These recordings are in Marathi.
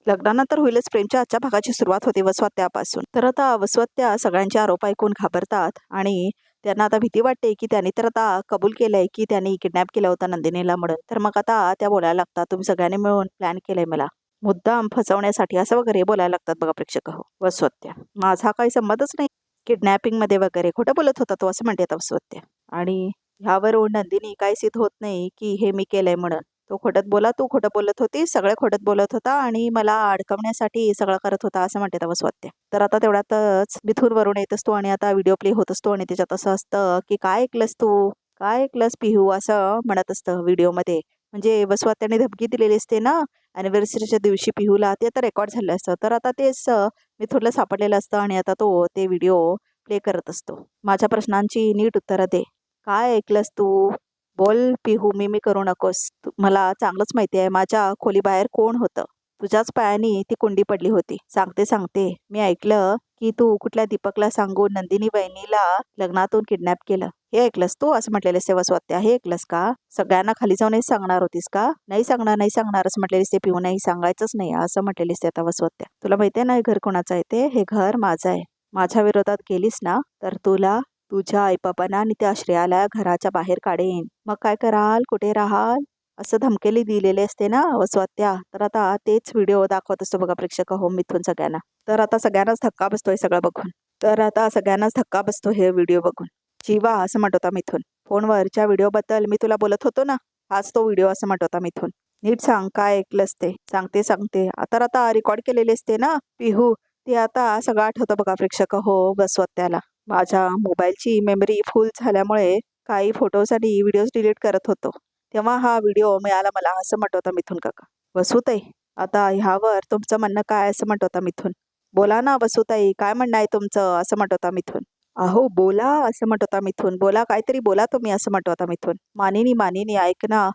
लग्नानंतर होईलच प्रेमच्या आजच्या भागाची सुरुवात होते वसवात्यापासून. तर आता वसवात्या सगळ्यांचे आरोप ऐकून घाबरतात आणि त्यांना आता भीती वाटते की त्यांनी तर आता कबूल केलंय की त्यांनी किडनॅप केलं होतं नंदिनीला म्हणून. तर मग आता त्या बोलायला लागतात, तुम्ही सगळ्यांनी मिळून प्लॅन केलंय मला मुद्दाम फसवण्यासाठी, असं वगैरे बोलायला लागतात बघा प्रेक्षक हो. वसवात्या, माझा काही संबंधच नाही किडनॅपिंग मध्ये वगैरे, खोटं बोलत होता तो, असं म्हणते आता वसवात्या. आणि ह्यावरून नंदिनी काय सिद्ध होत नाही की हे मी केलंय म्हणून. तो खोटत बोला, तू खोटं बोलत होती, सगळे खोटत बोलत होता आणि मला अडकवण्यासाठी सगळं करत होता, असं म्हणते वसवात्या. तर आता तेवढ्यातच मिथून वरून येत असतो आणि आता व्हिडिओ प्ले होत असतो आणि त्याच्यात असं असतं की काय ऐकलंस तू, काय ऐकलंस पिहू, असं म्हणत असतं व्हिडिओमध्ये. म्हणजे वसवात्याने धमकी दिलेली असते ना अॅनिव्हर्सरीच्या दिवशी पिहूला, ते आता रेकॉर्ड झालं असतं. तर आता तेच मिथुनला सापडलेलं असतं आणि आता तो ते व्हिडिओ प्ले करत असतो. माझ्या प्रश्नांची नीट उत्तरं दे, काय ऐकलंस तू, बोल पिहू, मी करू नकोस. मला चांगलंच माहिती आहे माझ्या खोलीबाहेर कोण होतं. तुझ्याच पायानी ती कुंडी पडली होती. सांगते मी ऐकलं की तू कुठल्या दीपकला सांगून नंदिनी बहिणीला लग्नातून किडनॅप केलं. हे ऐकलंस तू, असं म्हटलेले सेवास्वात्या. हे ऐकलंस का? सगळ्यांना खाली जाऊनच सांगणार होतीस का? नाही सांगणार असं म्हटलेलीस ते पिहू. नाही सांगायचंच नाही असं म्हटलेलीस ते आता वसवत्या. तुला माहितीये ना हे घर कोणाचं आहे ते? हे घर माझं आहे. माझ्या विरोधात गेलीस ना तर तुला, तुझ्या आईबापांना आणि त्या श्रेयाला घराच्या बाहेर काढेन. मग काय कराल, कुठे राहाल, असं धमकेली दिलेले असते ना वसवात्या. तर आता तेच व्हिडिओ दाखवत असतो बघा प्रेक्षक हो मिथून सगळ्यांना. तर आता सगळ्यांनाच धक्का बसतोय सगळं बघून. तर आता सगळ्यांनाच धक्का बसतो हे व्हिडिओ बघून. जीवा, असं म्हणत होता मिथून, फोनवरच्या व्हिडिओबद्दल मी तुला बोलत होतो ना, हाच तो व्हिडिओ, असं म्हणत होता मिथून. नीट सांग काय ऐकलंस ते. सांगते आता रेकॉर्ड केलेले असते ना पिहू, ते आता सगळं आठवतं बघा प्रेक्षक हो वसवात्याला. माझ्या मोबाईलची मेमरी फुल झाल्यामुळे काही फोटोज आणि व्हिडिओज डिलीट करत होतो, तेव्हा हा व्हिडिओ मिळाला मला, असं म्हणत होता मिथून काका. वसुताई, आता ह्यावर तुमचं म्हणणं काय, असं म्हणत होता मिथून. बोला ना वसुताई, काय म्हणणं आहे तुमचं, असं म्हणत होता मिथून. अहो बोला, असं म्हणत होता मिथून. बोला, काहीतरी बोला तुम्ही, असं म्हणत होता मिथून. मानिनी ऐक ना.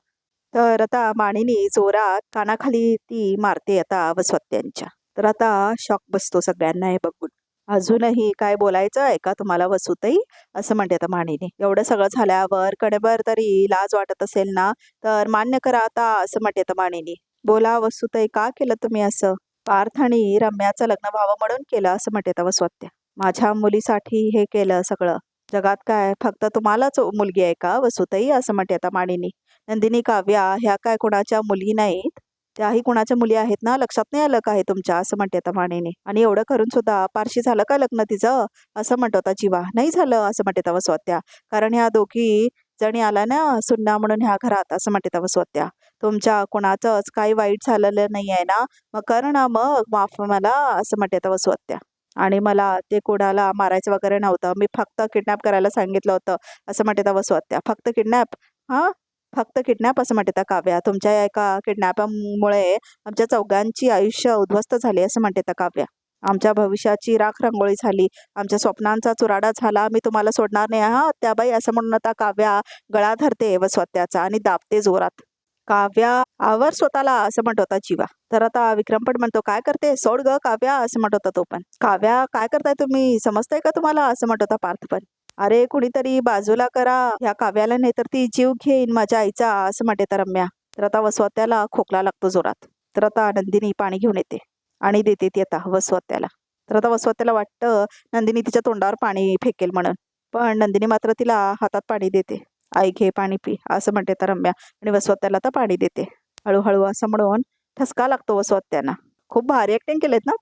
तर आता मानिनी जोरात कानाखाली ती मारते आता वसवत्यांच्या. तर आता शॉक बसतो सगळ्यांना हे बघून. अजूनही काय बोलायचं आहे का तुम्हाला वसुताई, असं म्हणते आता मानिनी. एवढं सगळं झाल्यावर कणभर तरी लाज वाटत असेल ना तर मान्य करा आता, असं म्हणते आता मानिनी. बोला वसुताई, का केलं तुम्ही असं? पार्थ आणि रम्याचं लग्न व्हावं म्हणून केलं, असं म्हणते आता वसवत्या. माझ्या मुलीसाठी हे केलं सगळं. जगात काय फक्त तुम्हालाच मुलगी आहे का वसुताई, असं म्हणते आता मानिनी. नंदिनी, काव्या ह्या काय कोणाच्या मुली नाहीत, त्याही कोणाच्या मुली आहेत ना, लक्षात नाही आलं का हे तुमच्या, असं म्हणते आता मानिनी. आणि एवढं करून सुद्धा पारशी झालं का लग्न तिचं, असं म्हणत होता जीवा. नाही झालं, असं म्हणते आता वसवत्या, कारण ह्या दोघी जणी आला ना सुन्ना म्हणून ह्या घरात, असं म्हणते आता वसवत्या. तुमच्या कोणाचंच काही वाईट झालेलं नाही आहे ना, मग कर ना मग माफ मला, असं म्हणते आता वसवत्या. आणि मला ते कोणाला मारायचं वगैरे नव्हतं, मी फक्त किडनॅप करायला सांगितलं होतं, असं म्हणते आता वसवत्या. फक्त किडनॅप? हां, फक्त किडनॅप, असं म्हणते त्या काव्या. तुमच्या या एका किडनॅपमुळे आमच्या चौघांची आयुष्य उद्ध्वस्त झाले, असं म्हणते त्या काव्या. आमच्या भविष्याची राख रांगोळी झाली, आमच्या स्वप्नांचा चुराडा झाला, मी तुम्हाला सोडणार नाही हा त्याबाई, असं म्हणून आता काव्या गळा धरते वसवत्याचा आणि दाबते जोरात. काव्या, आवर स्वतःला, असं म्हणत होता जीवा. तर आता विक्रम पण म्हणतो, काय करते, सोड ग काव्या, असं म्हणत होता तो पण. काव्या, काय करताय तुम्ही, समजताय का तुम्हाला, असं म्हणत होता पार्थ पण. अरे कुणीतरी बाजूला करा ह्या काव्याला, नाही तर ती जीव घेईन माझ्या आईचा, असं म्हणते तर रम्या. तर आता वसवत्याला खोकला लागतो जोरात. तर आता नंदिनी पाणी घेऊन येते आणि देते ती आता वसवत्याला. तर आता वसवत्याला वाटतं नंदिनी तिच्या तोंडावर पाणी फेकेल म्हणून, पण नंदिनी मात्र तिला हातात पाणी देते. आई घे पाणी पी, असं म्हणते तर रम्या. आणि वसवत्याला तर पाणी देते हळूहळू, असं म्हणून ठसका लागतो वसवत्यांना. खूप भारी ऍक्टिंग केलेत ना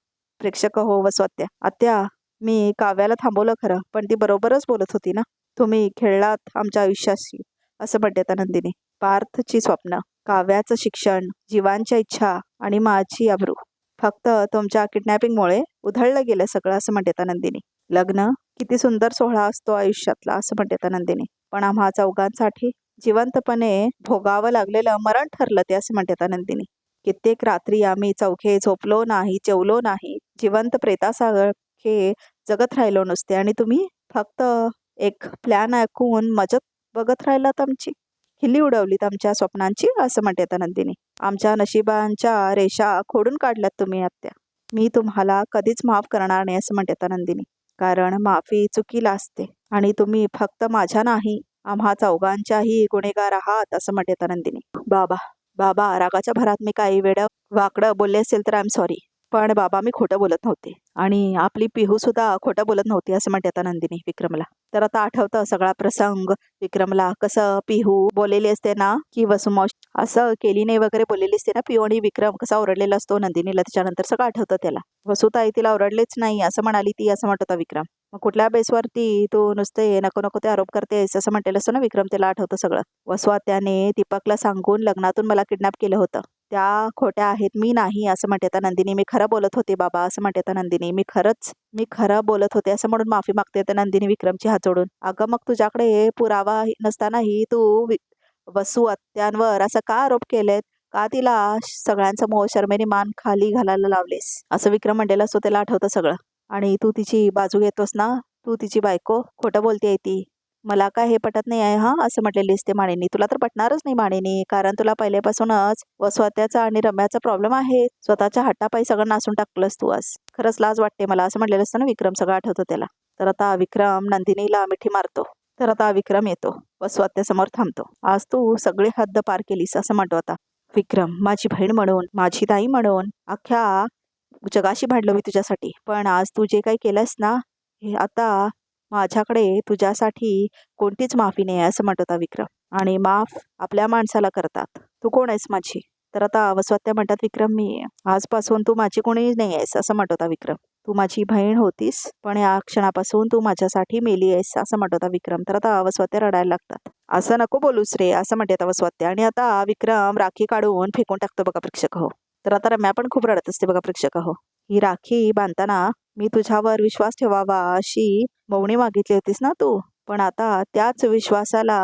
प्रेक्षक हो वसवत्या. आत्या, मी काव्याला थांबवलं खरं, पण ती बरोबरच बोलत होती ना, तुम्ही खेळलात आमच्या आयुष्याशी, असं म्हणते आता नंदिनी. पार्थची स्वप्न, काव्याचं शिक्षण, जीवांच्या इच्छा आणि माझी अब्रू, फक्त तुमच्या किडनॅपिंगमुळे उधळलं गेलं सगळं, असं म्हणते आता नंदिनी. लग्न किती सुंदर सोहळा असतो आयुष्यातला, असं म्हणते आता नंदिनी, पण आम्हा चौघांसाठी जिवंतपणे भोगावं लागलेलं मरण ठरलं ते, असं म्हणते आता नंदिनी. कित्येक रात्री आम्ही चौघे झोपलो नाही, जेवलो नाही, जिवंत प्रेतासारखे जगत राहिलो नुसते, आणि तुम्ही फक्त एक प्लॅन ऐकून मजत बघत राहिलात, आमची खिल्ली उडवलीत आमच्या स्वप्नांची, असं म्हणते आता नंदिनी. आमच्या नशिबांच्या रेषा खोडून काढल्यात तुम्ही आत्या. मी तुम्हाला कधीच माफ करणार नाही, असं म्हणते आता नंदिनी, कारण माफी चुकीला असते आणि तुम्ही फक्त माझ्या नाही आम्हा चौघांच्याही गुन्हेगार आहात, असं म्हणते आता नंदिनी. बाबा, बाबा रागाच्या भरात मी काही वेळा वाकडं बोलले असेल तर आय एम सॉरी. पण बाबा मी खोटं बोलत नव्हते आणि आपली पिहू सुद्धा खोटं बोलत नव्हती असं म्हणते आता नंदिनी विक्रमला. तर आता आठवतं सगळा प्रसंग विक्रमला, कसं पिहू बोललेली असते ना की वसुमावशी असं केली नाही वगैरे बोललेली असते ना पिहू, आणि विक्रम कसा ओरडलेला असतो नंदिनीला. त्याच्यानंतर सगळं आठवतं त्याला. वसुताई तिला ओरडलेच नाही असं म्हणाली ती, असं म्हणत होता विक्रम. मग कुठल्या बेसवरती तू नुसते नको नको ते आरोप करतेस असं म्हटलेलं असतं ना विक्रम. त्याला आठवतं सगळं. वसुआत्याने दीपकला सांगून लग्नातून मला किडनॅप केलं होतं. त्या खोट्या आहेत, मी नाही असं म्हणते आता नंदिनी. मी खरं बोलत होते बाबा असं म्हणते आता नंदिनी. मी खरं बोलत होते असं म्हणून माफी मागते आता नंदिनी विक्रमची हात जोडून. अगं मग तुझ्याकडे पुरावा नसतानाही तू वसू आत्यांवर असं का आरोप केलेत? का तिला सगळ्यांसमोर शर्मेने मान खाली घालायला लावलेस असं विक्रम म्हणलेला असतो. त्याला आठवतं सगळं. आणि तू तिची बाजू घेतोस ना, तू तिची बायको, खोटं बोलतेय ती. मला काय हे पटत नाही आहे हा असं म्हटलेली असते माणिनी. तुला तर पटणारच नाही माणिनी, कारण तुला पहिल्यापासूनच वसवात्याचा आणि रम्याचा प्रॉब्लेम आहे. स्वतःच्या हट्टापायी सगळं नासून टाकलंस तू आज. खरंच लाज वाटते मला असं म्हटलेलं असतं ना विक्रम. सगळं आठवतं त्याला. तर आता विक्रम नंदिनीला मिठी मारतो. तर आता विक्रम येतो, वसवात्यासमोर थांबतो. आज तू सगळी हद्द पार केलीस असं म्हणतो आता विक्रम. माझी बहीण म्हणून, माझी ताई म्हणून अख्ख्या जगाशी भांडलो मी तुझ्यासाठी. पण आज तू जे काही केलंस ना, हे आता माझ्याकडे तुझ्यासाठी कोणतीच माफी नाही आहे असं म्हणत होता विक्रम. आणि माफ आपल्या माणसाला करतात. तू कोण आहेस माझी? तर आता वसवात्या म्हणतात विक्रम, मी आजपासून तू माझी कोणी नाही आहेस असं म्हणत होता विक्रम. तू माझी बहीण होतीस, पण या क्षणापासून तू माझ्यासाठी मेली आहेस असं म्हणत होता विक्रम. तर आता वसवात्या रडायला लागतात. असं नको बोलूस रे असं म्हणते आता वसवात्या. आणि आता विक्रम राखी काढून फेकून टाकतो बघा प्रेक्षक हो. तर आता रम्या पण खूप रडत असते बघा प्रेक्षक हो. ही राखी बांधताना मी तुझ्यावर विश्वास ठेवावा अशी मौनी मागितली होतीस ना तू, पण आता त्याच विश्वासाला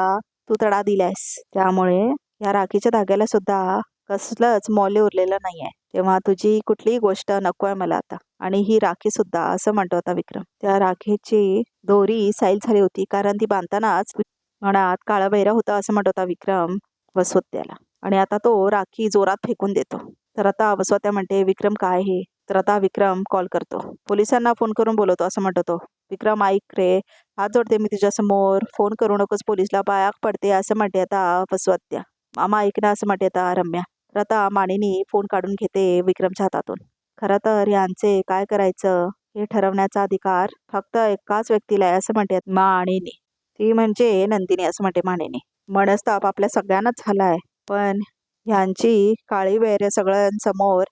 तू तडा दिलायस. त्यामुळे या राखीच्या धाग्याला सुद्धा कसलंच मौल्य उरलेलं नाहीये. तेव्हा तुझी कुठलीही गोष्ट नको आहे मला आता. आणि ही राखी सुद्धा असं म्हणतो आता विक्रम. त्या राखीची दोरी सैल झाली होती, कारण ती बांधतानाच मनात काळा बहिरा होता असं म्हणत होता विक्रम वसवत्याला. आणि आता तो राखी जोरात फेकून देतो. तर आता वसवत्या म्हणते विक्रम काय हे? तर आता विक्रम कॉल करतो, पोलिसांना फोन करून बोलवतो असं म्हणतो तो. विक्रम ऐक रे, हात जोडते मी तुझ्यासमोर, फोन करू नकोस पोलिसला, पायाक पडते असं म्हणते आता वसवत्या. मामा ऐक ना असं म्हणते आता रम्या. तर आता माणिनी फोन काढून घेते विक्रमच्या हातातून. खरं तर यांचे काय करायचं हे ठरवण्याचा अधिकार फक्त एकाच व्यक्तीला आहे असं म्हणते माणिनी. ती म्हणजे नंदिनी असं म्हणते माणिनी. मनस्ताप आपल्या सगळ्यांनाच झालाय, पण ह्यांची काळी बेर सगळ्यांसमोर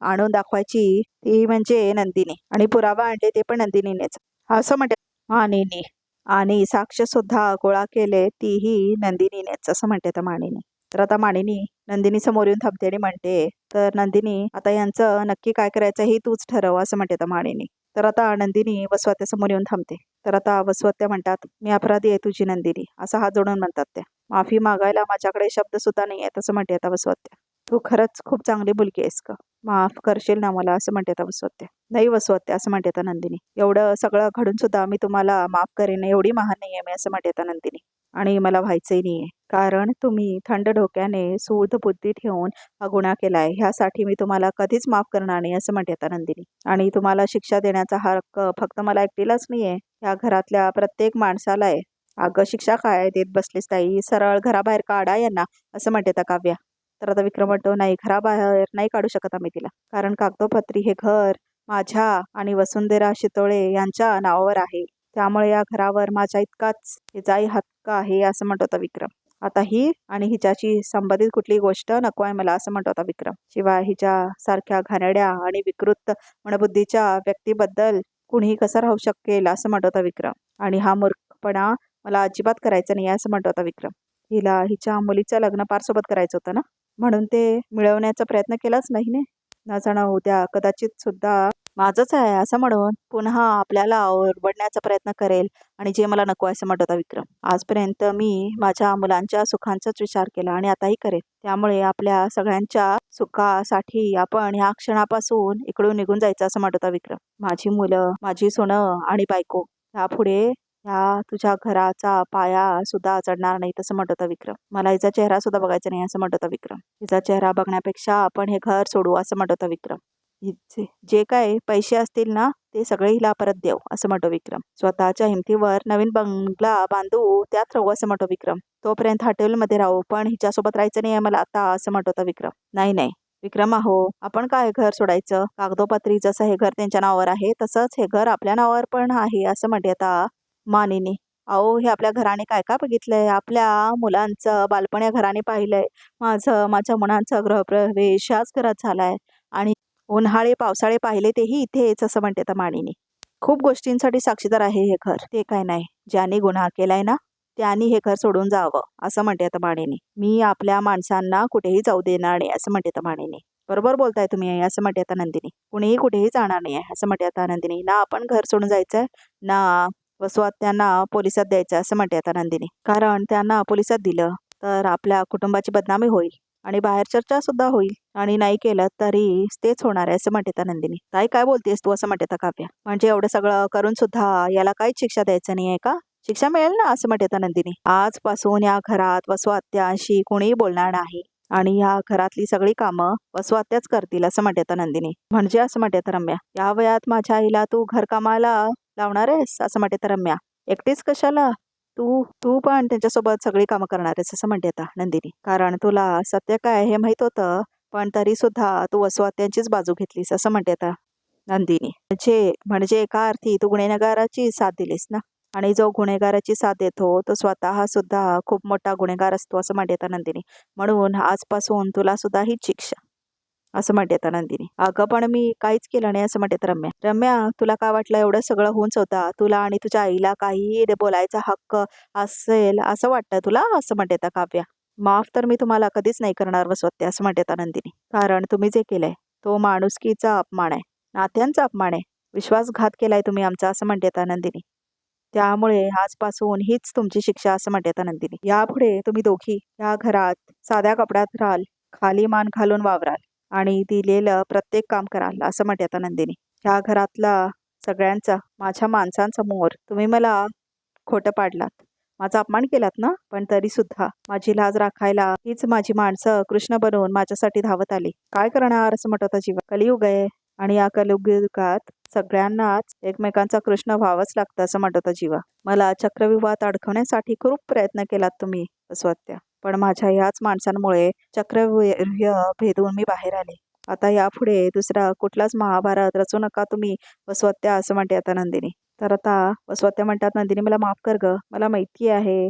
आणून दाखवायची ती म्हणजे नंदिनी, आणि पुरावा आणले ते पण नंदिनीनेच असं म्हणते माणिनी. आणि साक्ष सुद्धा गोळा केले तीही नंदिनीनेच असं म्हणते आता माणिनी. तर आता माणिनी नंदिनी समोर येऊन थांबते आणि म्हणते, तर नंदिनी आता यांचं नक्की काय करायचं हे तूच ठरव असं म्हणते आता माणिनी. तर आता नंदिनी वसवात्या समोर येऊन थांबते. तर आता वसवात्या म्हणतात, मी अपराधी आहे तुझी नंदिनी असं हात जोडून म्हणतात त्या. माफी मागायला माझ्याकडे शब्द सुद्धा नाही आहे असं म्हणते आता वसवात्या. तू खरंच खूप चांगली मुलगी आहेस का? माफ करशील ना मला असं म्हणते आता वसवत्या. नाही वसवत्या असं म्हणते आता नंदिनी. एवढं सगळं घडून सुद्धा मी तुम्हाला माफ करेन एवढी महान नाही आहे मी असं म्हणते आता नंदिनी. आणि मला व्हायचंही नाहीये, कारण तुम्ही थंड डोक्याने सूड बुद्धी ठेवून हा गुन्हा केलाय, ह्यासाठी मी तुम्हाला कधीच माफ करणार नाही असं म्हणते आता नंदिनी. आणि तुम्हाला शिक्षा देण्याचा हक्क फक्त मला एकटीलाच नाहीये, या घरातल्या प्रत्येक माणसाला आहे. अगं शिक्षा काय देत बसलीस ताई, सरळ घराबाहेर काढा यांना असं म्हणते आता काव्या. तर आता विक्रम म्हणतो, नाही घराबाहेर नाही काढू शकत आम्ही तिला, कारण कागदोपत्री हे घर माझ्या आणि वसुंधरा शितोळे यांच्या नावावर आहे. त्यामुळे या घरावर माझ्या इतकाच हिचाही हक्क आहे असं म्हणतो होता विक्रम. आता ही आणि हिच्याशी संबंधित कुठली गोष्ट नको आहे मला असं म्हणतो होता विक्रम. शिवाय हिच्या सारख्या घाणेरड्या आणि विकृत मनबुद्धीच्या व्यक्तीबद्दल कुणीही कसं राहू शकेल असं म्हणतो होता विक्रम. आणि हा मूर्खपणा मला अजिबात करायचा नाही असं म्हणतो होता विक्रम. हिला हिच्या मुलीचं लग्न पारसोबत करायचं होतं ना, म्हणून ते मिळवण्याचा प्रयत्न केलाच नाही ने. न जाणं उद्या कदाचित सुद्धा माझंच आहे असं म्हणून पुन्हा आपल्याला ओरबडण्याचा प्रयत्न करेल, आणि जे मला नको आहे असं म्हणत होता विक्रम. आजपर्यंत मी माझ्या मुलांच्या सुखांचाच विचार केला आणि आताही करेल. त्यामुळे आपल्या सगळ्यांच्या सुखासाठी आपण ह्या क्षणापासून इकडून निघून जायचं असं म्हणत होता विक्रम. माझी मुलं, माझी सोनं आणि बायको ह्यापुढे ह्या तुझ्या घराचा पाया सुद्धा चढणार नाही तसं म्हणत होता विक्रम. मला हिचा चेहरा सुद्धा बघायचा नाही असं म्हणत होता विक्रम. हिचा चेहरा बघण्यापेक्षा आपण हे घर सोडू असं म्हणत होता विक्रम. जे काही पैसे असतील ना ते सगळे हिला परत देऊ असं म्हणतो विक्रम. स्वतःच्या हिमतीवर नवीन बंगला बांधू, त्यात राहू असं म्हणतो विक्रम. तोपर्यंत हॉटेलमध्ये राहू, पण हिच्यासोबत राहायचं नाही आहे मला आता असं म्हणत होता विक्रम. नाही नाही विक्रम अहो, आपण काय घर सोडायचं? कागदोपत्री जसं हे घर त्यांच्या नावावर आहे तसंच हे घर आपल्या नावावर पण आहे असं म्हणते आता मानिनी. अहो हे आपल्या घराने काय काय बघितलंय, आपल्या मुलांचं बालपण या घराने पाहिलंय, माझ्या मुलांचा गृहप्रवेश याच घरात झालाय आणि उन्हाळे पावसाळे पाहिले तेही इथेच असं म्हणते आता मानिनी. खूप गोष्टींसाठी साक्षीदार आहे हे घर, ते काय नाही, ज्यांनी गुन्हा केलाय ना त्यांनी हे घर सोडून जावं असं म्हणते आता मानिनी. मी आपल्या माणसांना कुठेही जाऊ देणार नाही असं म्हणते आता मानिनी. बरोबर बोलताय तुम्ही असं म्हणते आता नंदिनी. कुणीही कुठेही जाणार नाही आहे असं म्हणते आता नंदिनी. ना आपण घर सोडून जायचंय ना वसुआत्यांना पोलिसात द्यायचं असं म्हणते आता नंदिनी. कारण त्यांना पोलिसात दिलं तर आपल्या कुटुंबाची बदनामी होईल आणि बाहेर चर्चा सुद्धा होईल आणि नाही केलं तरी तेच होणार आहे असं म्हणते आता नंदिनी. ताई काय बोलतेस तू असं म्हणते आता काव्या. म्हणजे एवढं सगळं करून सुद्धा याला काहीच शिक्षा द्यायचं नाही आहे का? शिक्षा मिळेल ना असं म्हणते आता नंदिनी. आजपासून या घरात वसुआत्यांशी कोणीही बोलणार नाही आणि या घरातली सगळी कामं वसुआत्याच करतील असं म्हणते आता नंदिनी. म्हणजे असं म्हणते आता रम्या. या वयात माझ्या आईला तू घरकामाला लावणार आहेस असं म्हणते आता रम्या. एकटीच कशाला, तू तू पण त्यांच्यासोबत सगळी कामं करणार आहेस असं म्हणते आता नंदिनी. कारण तुला सत्य काय हे माहित होतं पण तरी सुद्धा तू वसुआत्यांचीच बाजू घेतलीस असं म्हणते आता नंदिनी. म्हणजे एका अर्थी तू गुन्हेगाराची साथ दिलीस ना, आणि जो गुन्हेगाराची साथ देतो तो स्वतः सुद्धा खूप मोठा गुन्हेगार असतो असं म्हणते आता नंदिनी. म्हणून आजपासून तुला सुद्धा ही शिक्षा असं म्हणते आता नंदिनी. अगं पण मी काहीच केलं नाही असं म्हणते रम्या. रम्या तुला काय वाटलं एवढं सगळं होऊन होता, तुला आणि तुझ्या आईला काहीही बोलायचा हक्क असेल असं वाटतं तुला असं म्हणते आता काव्या. माफ तर मी तुम्हाला कधीच नाही करणार वसवते असं म्हणते आता नंदिनी. कारण तुम्ही जे केलंय तो माणुसकीचा अपमान आहे, नात्यांचा अपमान आहे, विश्वासघात केलाय तुम्ही आमचा असं म्हणते आता नंदिनी. त्यामुळे आजपासून हीच तुमची शिक्षा असं म्हणते आता नंदिनी. यापुढे तुम्ही दोघी या घरात साध्या कपड्यात राहाल, खाली मान घालून वावराल आणि दिलेलं प्रत्येक काम कराल असं म्हणते आता नंदिनी. ह्या घरातला सगळ्यांचा माझ्या माणसांसमोर तुम्ही मला खोटं पाडलात, माझा अपमान केलात ना, पण तरी सुद्धा माझी लाज राखायला हीच माझी माणसं कृष्ण बनवून माझ्यासाठी धावत आली. काय करणार असं म्हणत होता जीवा. कलियुग आहे आणि या कलियुगात सगळ्यांनाच एकमेकांचा कृष्ण व्हावंच लागतं असं म्हणत होता जीवा. मला चक्रव्यूहात अडकवण्यासाठी खूप प्रयत्न केलात तुम्ही वसुआत्या, पण माझ्या ह्याच माणसांमुळे चक्रव्यूह भेदून मी बाहेर आले. आता यापुढे दुसरा कुठलाच महाभारत रचू नका तुम्ही वसुआत्या असं म्हणते आता नंदिनी. तर आता वसुआत्या म्हणतात नंदिनी मला माफ कर ग, मला माहिती आहे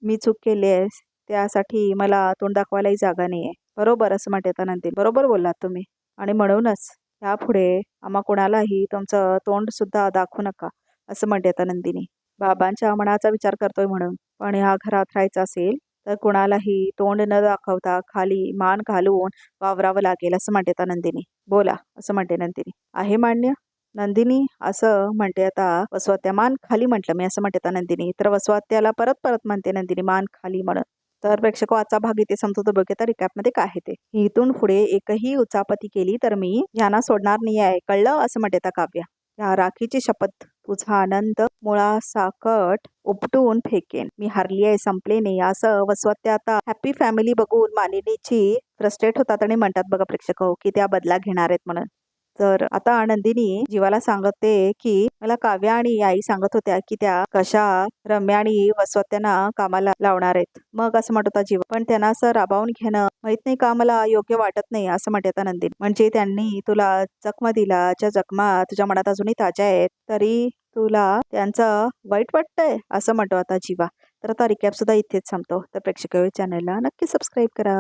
मी चूक केली आहे, त्यासाठी मला तोंड दाखवायलाही जागा नाही आहे. बरोबर असं म्हणते आता नंदिनी. बरोबर बोललात तुम्ही आणि म्हणूनच यापुढे आम्हा कोणालाही तुमचं तोंड सुद्धा दाखवू नका असं म्हणते आता नंदिनी. बाबांच्या मनाचा विचार करतोय म्हणून, पण ह्या घरात राहायचं असेल तर कोणालाही तोंड न दाखवता खाली मान घालून वावरावं लागेल असं म्हणते आता नंदिनी. बोला असं म्हणते नंदिनी. आहे मान्य नंदिनी असं म्हणते आता वसुआत्या. मान खाली म्हटलं मी असं म्हणते आता नंदिनी. तर वसुआत्याला परत परत म्हणते नंदिनी मान खाली म्हणत. तर प्रेक्षक आजचा भाग इथे संपतो. बघूया तर रिकॅपमध्ये काय आहे ते. इथून पुढे एकही उचापती केली तर मी यांना सोडणार नाही आहे, कळलं असं म्हणते आता काव्या. या राखीची शपथ, तुझा आनंद मुळासाकट उपटून फेकेन, मी हारली आहे, संपले नाही असं वसुआत्या आता हॅपी फॅमिली बघून मानिनीची फ्रस्ट्रेट होतात आणि म्हणतात बघा प्रेक्षक की त्या बदला घेणार आहेत म्हणून. तर आता नंदिनी जीवाला सांगते की मला काव्या आणि आई सांगत होत्या की त्या कशा रम्या आणि वसुआत्यांना कामाला लावणार आहेत. मग असं म्हणत होता जीवा, पण त्यांना असं राबावून घेणं माहित नाही का मला योग्य वाटत नाही असं म्हणते आता नंदिनी. म्हणजे त्यांनी तुला जखमा दिला, ज्या जखमा तुझ्या मनात अजूनही ताज्या आहेत तरी तुला त्यांचं वाईट वाटतंय असं म्हणतो आता जीवा. तर आता रिकॅप सुद्धा इथेच संपतो. तर प्रेक्षक चॅनलला नक्की सबस्क्राईब करा.